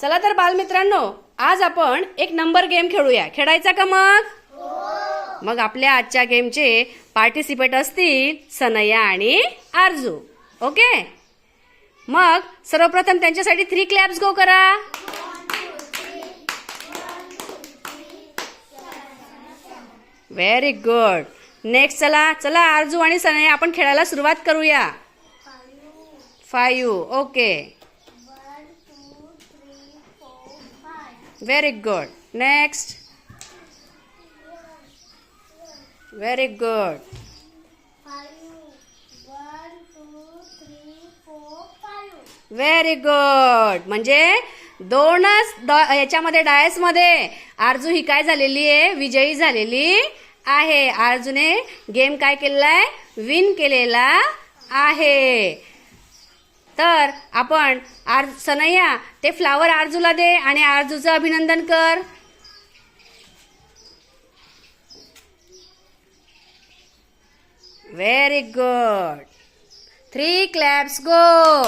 चला तर बालमित्रांनो, आज आपण एक नंबर गेम खेळूया. खेळायचा का मग? मग आपल्या आजच्या गेमचे पार्टिसिपेट असतील सनया आणि आरजू. ओके, मग सर्वप्रथम त्यांच्यासाठी 3 क्लॅप्स गो करा. Very good. नेक्स्ट चला चला आरजू आणि सनया आपण खेळायला सुरुवात करूया. 5. Okay, very good. Next. Very good. Very good. म्हणजे दोनच याच्यामध्ये डायस मध्ये आरजू ही काय झालेली आहे, विजयी झालेली आहे. आरजूने गेम काय केलेला आहे, विन केलेला आहे. तर आपण सनया ते फ्लावर आरजूला दे आणि आरजूचं अभिनंदन कर. Very good. 3 क्लॅप्स गो.